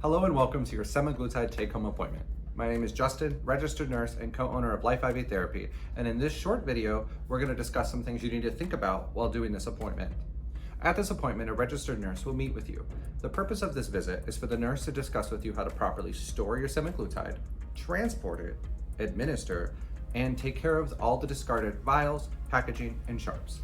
Hello and welcome to your Semaglutide take-home appointment. My name is Justin, registered nurse and co-owner of Life IV Therapy, and in this short video, we're going to discuss some things you need to think about while doing this appointment. At this appointment, a registered nurse will meet with you. The purpose of this visit is for the nurse to discuss with you how to properly store your semaglutide, transport it, administer, and take care of all the discarded vials, packaging, and sharps.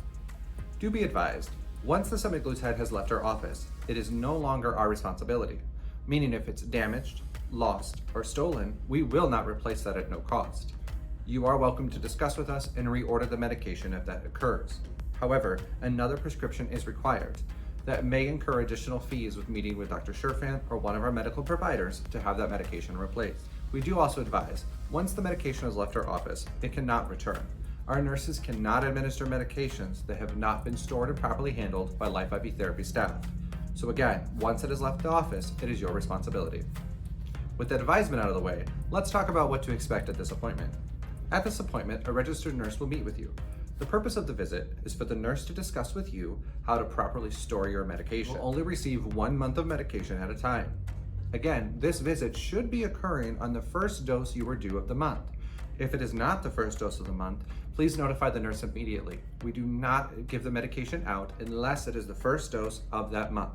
Do be advised, once the semaglutide has left our office, it is no longer our responsibility. Meaning if it's damaged, lost, or stolen, we will not replace that at no cost. You are welcome to discuss with us and reorder the medication if that occurs. However, another prescription is required. That may incur additional fees with meeting with Dr. Sherfan or one of our medical providers to have that medication replaced. We do also advise, once the medication has left our office, it cannot return. Our nurses cannot administer medications that have not been stored and properly handled by Life IV Therapy staff. So again, once it has left the office, it is your responsibility. With that advisement out of the way, let's talk about what to expect at this appointment. At this appointment, a registered nurse will meet with you. The purpose of the visit is for the nurse to discuss with you how to properly store your medication. You'll only receive 1 month of medication at a time. Again, this visit should be occurring on the first dose you were due of the month. If it is not the first dose of the month, please notify the nurse immediately. We do not give the medication out unless it is the first dose of that month.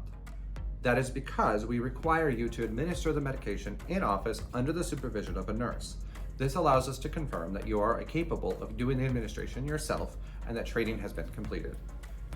That is because we require you to administer the medication in office under the supervision of a nurse. This allows us to confirm that you are capable of doing the administration yourself and that training has been completed.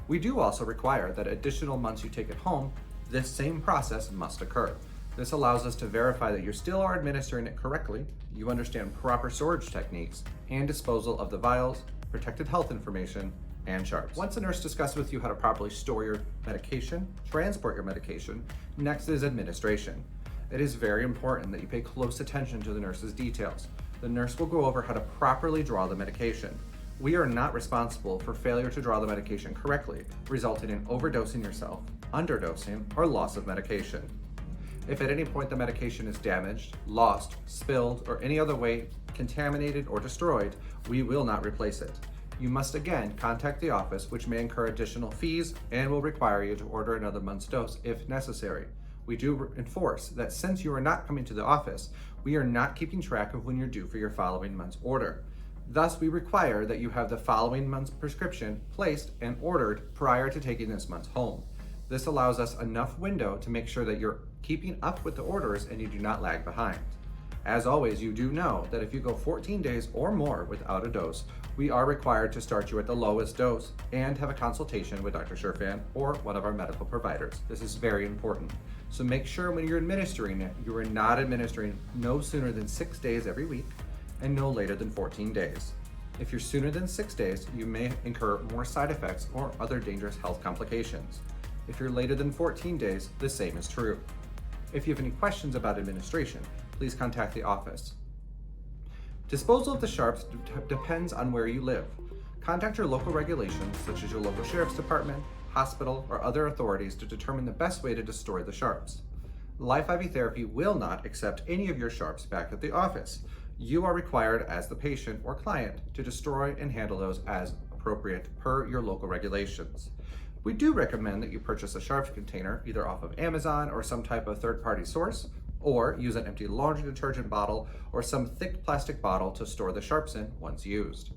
We do also require that additional months you take at home, this same process must occur. This allows us to verify that you still are administering it correctly, you understand proper storage techniques, and disposal of the vials, protected health information, and sharps. Once a nurse discusses with you how to properly store your medication, transport your medication, next is administration. It is very important that you pay close attention to the nurse's details. The nurse will go over how to properly draw the medication. We are not responsible for failure to draw the medication correctly, resulting in overdosing yourself, underdosing, or loss of medication. If at any point the medication is damaged, lost, spilled, or any other way contaminated or destroyed, we will not replace it. You must again contact the office, which may incur additional fees and will require you to order another month's dose if necessary. We do enforce that since you are not coming to the office, we are not keeping track of when you're due for your following month's order. Thus, we require that you have the following month's prescription placed and ordered prior to taking this month's home. This allows us enough window to make sure that you're keeping up with the orders and you do not lag behind. As always, you do know that if you go 14 days or more without a dose, we are required to start you at the lowest dose and have a consultation with Dr. Sherfan or one of our medical providers. This is very important. So make sure when you're administering it, you are not administering no sooner than 6 days every week and no later than 14 days. If you're sooner than 6 days, you may incur more side effects or other dangerous health complications. If you're later than 14 days, the same is true. If you have any questions about administration, please contact the office. Disposal of the sharps depends on where you live. Contact your local regulations, such as your local sheriff's department, hospital, or other authorities to determine the best way to destroy the sharps. Life IV Therapy will not accept any of your sharps back at the office. You are required as the patient or client to destroy and handle those as appropriate per your local regulations. We do recommend that you purchase a sharps container either off of Amazon or some type of third-party source, or use an empty laundry detergent bottle or some thick plastic bottle to store the sharps in once used.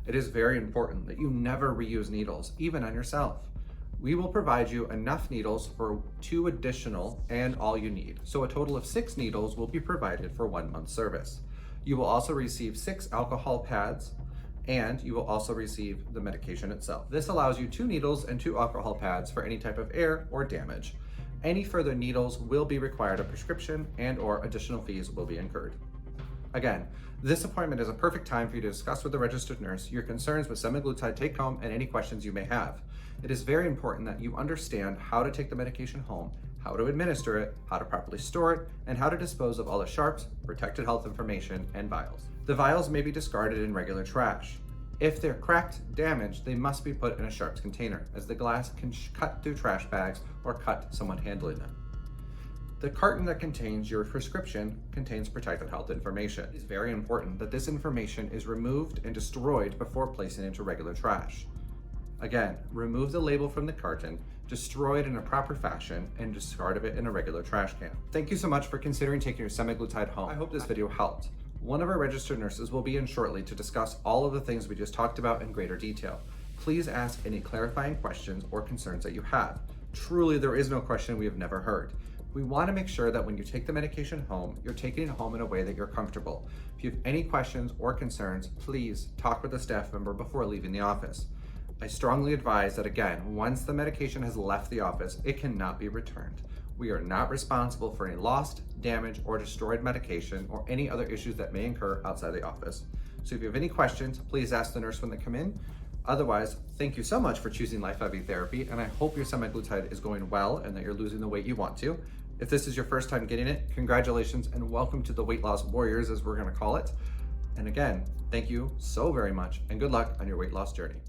It is very important that you never reuse needles, even on yourself. We will provide you enough needles for 2 additional and all you need. So a total of 6 needles will be provided for 1 month service. You will also receive 6 alcohol pads, and you will also receive the medication itself. This allows you 2 needles and 2 alcohol pads for any type of air or damage. Any further needles will be required a prescription and or additional fees will be incurred. Again, this appointment is a perfect time for you to discuss with the registered nurse your concerns with semaglutide take home and any questions you may have. It is very important that you understand how to take the medication home, how to administer it, how to properly store it, and how to dispose of all the sharps, protected health information, and vials. The vials may be discarded in regular trash. If they're cracked, damaged, they must be put in a sharps container, as the glass can cut through trash bags or cut someone handling them. The carton that contains your prescription contains protected health information. It is very important that this information is removed and destroyed before placing it into regular trash. Again, remove the label from the carton, destroy it in a proper fashion, and discard it in a regular trash can. Thank you so much for considering taking your semaglutide home. I hope this video helped. One of our registered nurses will be in shortly to discuss all of the things we just talked about in greater detail. Please ask any clarifying questions or concerns that you have. Truly, there is no question we have never heard. We want to make sure that when you take the medication home, you're taking it home in a way that you're comfortable. If you have any questions or concerns, please talk with a staff member before leaving the office. I strongly advise that, again, once the medication has left the office, it cannot be returned. We are not responsible for any lost, damaged, or destroyed medication or any other issues that may occur outside the office. So if you have any questions, please ask the nurse when they come in. Otherwise, thank you so much for choosing Life IV Therapy, and I hope your semaglutide is going well and that you're losing the weight you want to. If this is your first time getting it, congratulations and welcome to the weight loss warriors, as we're gonna call it. And again, thank you so very much and good luck on your weight loss journey.